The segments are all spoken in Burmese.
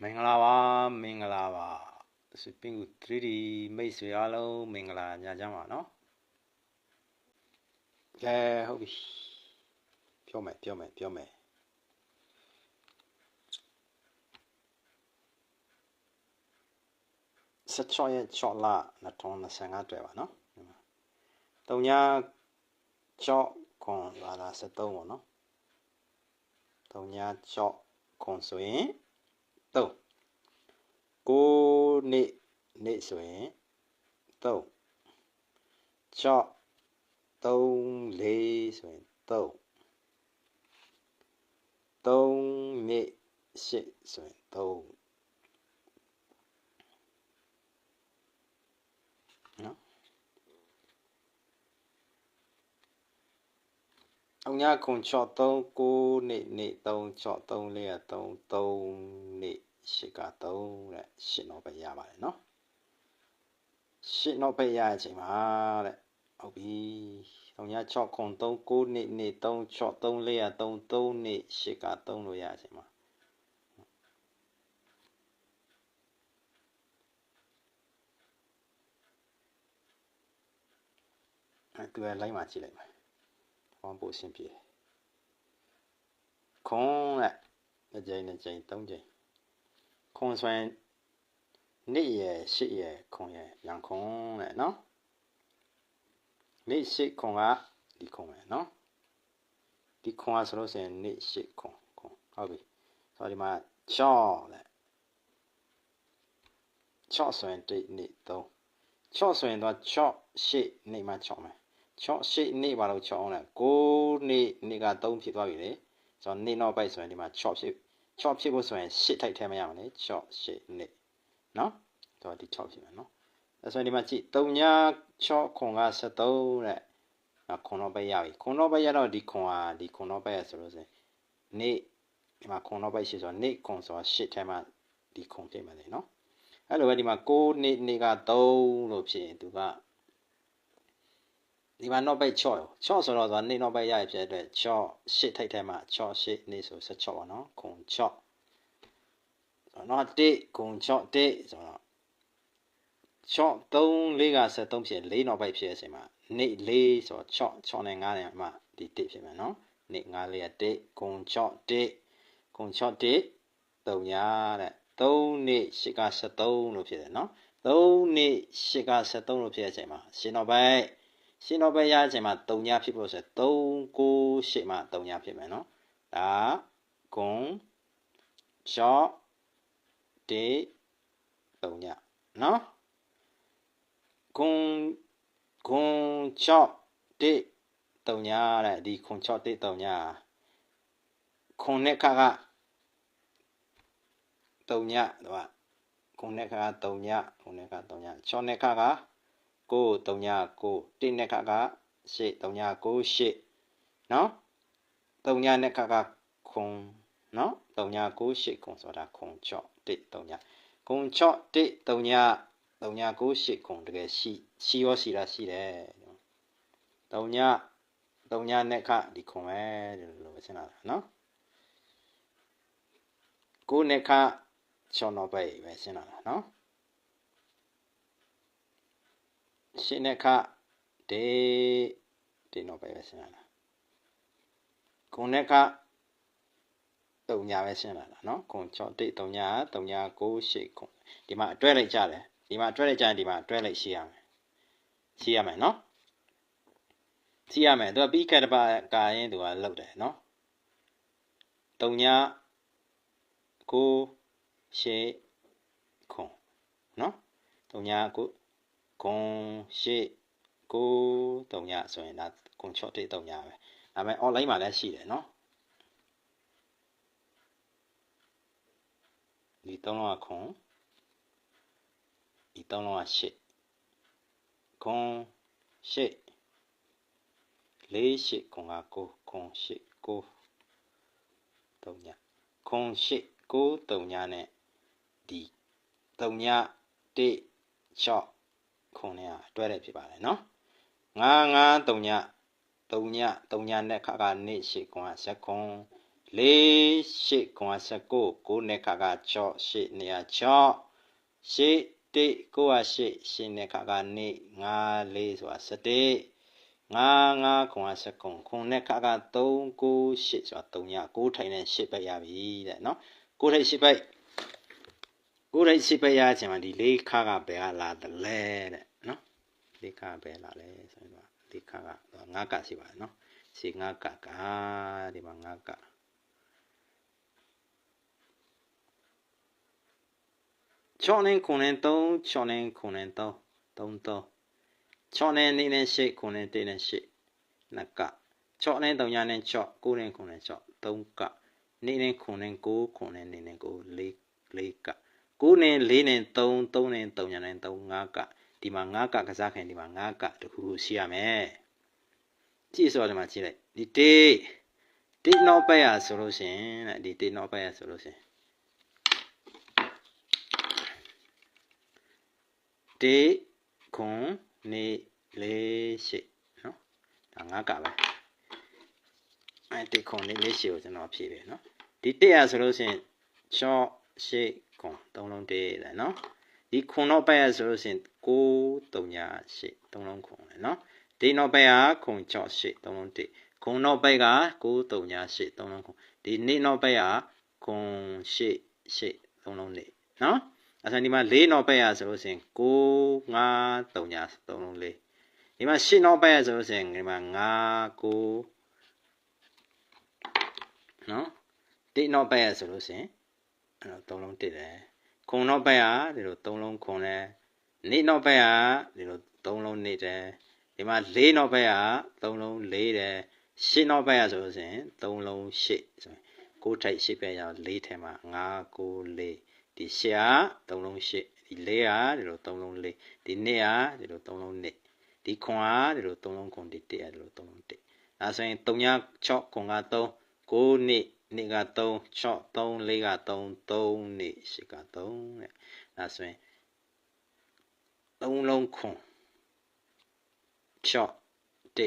မင်္ဂလာပါမင်္ဂလာပါစပင်းကူ 3D မိတ်ဆွေအားလုံးမင်္ဂလာညချမ်းပါနော်ကဲဟုတ်ပြီပြောမယ်16ရက်6လ2025တွေ့ပါနော်3ည6ခွန်လာတာ73ပေါ့နော်3ည6ခွန်ဆိုရင်3 9နေ့ဆိုရင်3 6 3 4ဆိုရင်3 3နေ့8ဆိုရင်3နော်အောင်ညခွန်6 3 9နေ့3 6 3 4 3 3နေ့8က3တဲ့8တော့ပဲရပါတယ်နော်8တော့ပဲရတဲ့အချိန်မှာတဲ့ဟုတ်ပြီအောင်ည6ခွန်3 9နေ့3 6 3 4 3 3နေ့8က3လို့ရတဲ့အချိန်မှာသူကလိုက်မှကြည့်လိုက်မယ်ဟောပို့ရှင်းပြခွန်တဲ့2ကြိမ်3ကြိမ်ခွန်ဆိုရင်နေ့ရယ်8ရယ်ခွန်ရယ်ပြန်ခွန်တဲ့နော်နေ့8ခွန်ကဒီခွန်ပဲနော်ဒီခွန်ကဆိုလို့ဆိုရင်နေ့8ခွန်ဟုတ်ပြီဆိုတော့ဒီမှာ6တဲ့6ဆိုရင်1နေ့3 6ဆိုရင်တော့6 8နေ့မှ6မယ်6 8နေ့ပါလို့6အောင်လဲ9နေ့က3ဖြစ်သွားပြီလေဆိုတော့နေ့နောက်ပိုက်ဆိုရင်ဒီမှာ6ဖြစ်ဖို့ဆိုရင်8ထိုက်ထဲမရမလဲ6 8နေ့နော်တော့ဒီ6ဖြစ်မယ်နော်အဲဆိုရင်ဒီမှာကြည့်3ည6ခွန်က73တဲ့ခွန်တော့ပဲရပြီခွန်တော့ပဲရတော့ဒီခွန်တော့ပဲရဆိုလို့ဆိုရင်နေ့ဒီမှာခွန်တော့ပဲရှိဆိုတော့နေ့ခွန်ဆိုတော့8ထဲမှာဒီခွန်ဖြစ်မယ်လေနော်အဲ့လိုပဲဒီမှာ9နေ့က3လို့ဖြစ်ရင်သူကဒီမှာနောက်ပိုက်6ဆိုတော့နေ့နောက်ပိုက်ရရဖြစ်တဲ့အတွက်6 8ထိုက်ထဲမှာ6 8နေ့ဆို16ပါနော်ခွန်6နော်1ခွန်6 1ဆိုတော့6 3 4က73ဖြစ်4နောက်ပိုက်ဖြစ်တဲ့အချိန်မှာနေ့4ဆိုတော့6နဲ့9နဲ့မှဒီ1ဖြစ်မယ်နော်နေ့9 4က1ခွန်6 1ခွန်6 1 3ညတဲ့3နေ့8က73လို့ဖြစ်တယ်နော်3နေ့8က73လို့ဖြစ်တဲ့အချိန်မှာရှင်းတော့ပဲရတဲ့အချိန်မှာ3ညဖြစ်ဖို့ဆို3 9 8မှာ3ညဖြစ်မယ်နော်ဒါခွန်6 1 3ညနော်ခွန်6 1 3ညတဲ့ဒီခွန်6 1 3ညခွန်နဲ့ခါက3ညတော့ခွန်နဲ့ခါက3ည6နဲ့ခါက9 3ည9 1နဲ့ခါက8 3ည9 8နော်3ညနဲ့ခါကခွန်နော်3ည9 8ခွန်ဆိုတာခွန်6 1 3ညခွန်6 1 3ည3ည9 8ခွန်တကယ်ရှိရောရှိတာရှိတယ်3ညနဲ့ခါဒီခွန်ပဲလို့ပဲရှင်းလာတာနော်9နဲ့ခါ6နောက်ပဲရှင်းလာတာနော်8နဲ့ခါဒီနောက်ပဲရှင်းလာတာ9နဲ့ခါ3ညပဲရှင်းလာတာနော်ခွန်6 1 3ည3ည9 8ခွန်ဒီမှာအတွဲလိုက်ကြတယ်ဒီမှာအတွဲလိုက်ကြရင်ဒီမှာအတွဲလိုက်ရှိရမယ်နော်ရှိရမယ်သူကပြီးခက်တပါကာရင်သူကလောက်တယ်နော်3ည9 8ခွန်နော်3ည9ခွန်8 9 3ညဆိုရင်ဒါခွန်6 1 3ညပဲဒါပေမဲ့ online မှာလည်းရှိတယ်နော်ဒီ3လုံးကခွန်ဒီ3လုံးက8ခွန်8 4 8ခွန်က9ခွန်8 9 3ညခွန်8 9 3ညနဲ့ဒီ3ည1 6ခွန်နဲ့တွဲတယ်ဖြစ်ပါတယ်နော်9 3ညနဲ့ခါကနေ8ခွန်က7ခွန် 4 8 19 9နဲ့ခါက6 8နေရာ6 8 1 9 8 8နဲ့ခါက2 5 4ဆိုတာ17 5 5 19 9နဲ့ခါက3 9 8ဆိုတာ3ည9ထိုင်နဲ့8ပဲရပြီတဲ့နော်9ထိုင်8ပဲ9ထိုင်8ပဲရချင်မှာဒီ4ခါကဘယ်ကလာတယ်လဲတဲ့နော်4ခါပဲလာလဲဆိုတော့4ခါက5ကရှိပါတယ်နော်စီ5ကဒီမှာ5က6နဲ့9နဲ့3 6နဲ့9နဲ့3 3 6နဲ့2နဲ့8 9နဲ့1နဲ့8 2က6နဲ့3နဲ့6 9နဲ့9နဲ့6 3က2နဲ့9နဲ့9 9နဲ့2နဲ့9 4က9နဲ့4နဲ့3 3နဲ့3နဲ့3 5ကဒီမှာ5ကစားခင်ဒီမှာ5ကတခုခုရှိရမယ်ကြည့်ဆိုတော့ဒီမှာကြည့်လိုက်ဒီတေးနောက်ပဲရဆိုလို့ရှိရင်တဲ့ဒီတေးနောက်ပဲရဆိုလို့ရှိရင်တေးခွန်နေလေးရှိနော်ဒါ5ကပဲတေးခွန်နေလေးရှိကိုကျွန်တော်ဖြည့်တယ်နော်ဒီတေးရဆိုလို့ရှိရင်6 8ခွန်3လုံးတေးတယ်နော်ဒီခွန်နောက်ပဲရဆိုလို့ရှိရင်9 3ည8 3လုံးခွန်လေနော်ဒီနောက်ပဲရခွန်6 8 3လုံးတေးခွန်နောက်ပဲက9 3ည8 3လုံးခွန်ဒီနေ့နောက်ပဲရခွန်8 8 3လုံးနေနော်အဲ့ဒါဒီမှာ4နောက်ပဲရဆိုလို့ရှိရင်9 5 3ည3လုံး4ဒီမှာ8နောက်ပဲရဆိုလို့ရှိရင်ဒီမှာ5 9နော်ဒီနောက်ပဲရဆိုလို့ရှိရင်အဲ့တော့3လုံးတစ်တယ်ခွန်နောက်ပဲရဒီလို3လုံးခွန်တယ်နေ့နောက်ပဲရဒီလို3လုံးနေတယ်ဒီမှာ4နောက်ပဲရ3လုံး4တယ်8နောက်ပဲရဆိုလို့ရှိရင်3လုံး8ဆိုရင်9ထိုက်8ပဲရ4ထဲမှာ5 9 4ဒီ8က3လုံး8ဒီ4ကဒီလို3လုံး4ဒီ2ကဒီလို3လုံး2ဒီခွန်ကဒီလို3လုံးခွန်ဒီ1ကဒီလို3လုံး1ဒါဆိုရင်3ည6ခွန်က3 9နှစ်နေ့က3 6 3 4က3 3နေ့8က3တဲ့ဒါဆိုရင်3လုံးခွန်6 1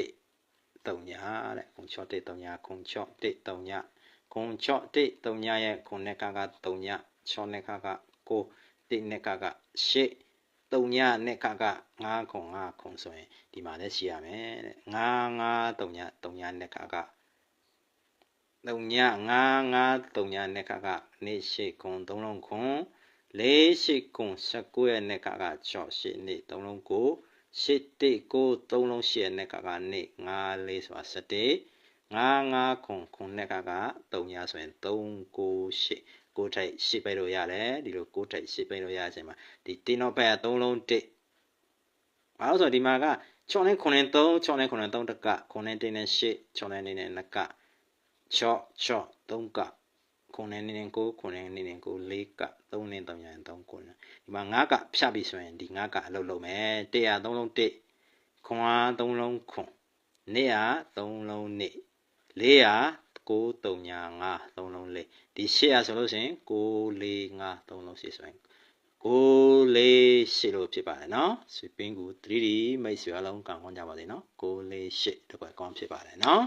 3ညတဲ့ခွန်6 1 3ညခွန်6 1 3ညခွန်6 1 3ညရဲ့ခွန်နဲ့က3ည6နဲ့က9 1နဲ့က8 3ညနဲ့က5ခွန်5ခွန်ဆိုရင်ဒီမှာလည်းရှိရမယ်တဲ့5 5 3ည3ညနဲ့က3ည5 5 3ညနဲ့ကနေ့8ခွန်3လုံးခွန်4 8ခွန်19ရဲ့နဲ့က6 8နေ့3လုံး9 8 1 9 3လုံး8ရဲ့နဲ့ကနေ့5 4ဆိုတာ17 5 5ခွန်ခွန်နဲ့က3ညဆိုရင်3 9 8 9ထိုက်8ပဲလို့ရတယ်ဒီလို9ထိုက်8ပဲလို့ရခြင်းမှာဒီတင်းနောက်ပဲ3လုံး1ဘာလို့ဆိုဒီမှာက6နဲ့9နဲ့3 6နဲ့9နဲ့3တက9နဲ့1နဲ့8 6နဲ့2နဲ့2က6 6 3က9နဲ့2နဲ့9 9နဲ့2နဲ့9 4က3နဲ့3နဲ့3 9ဒီမှာ5ကဖြတ်ပြီဆိုရင်ဒီ5ကအလုပ်လုပ်မယ်1က3လုံး1ခွန်အား3လုံးခွန်နေ့က3လုံးနေ့4က9 3ည5 3လုံး4ဒီ8ရဆိုလို့ရှိရင်9 4 5 3လုံး8ဆိုရင်9 4 8လို့ဖြစ်ပါတယ်နော်ဆွေပင်းကူ 3D မိတ်ဆွေအလုံးကောင်းကြပါစေနော်9 4 8တကွကောင်းဖြစ်ပါတယ်နော်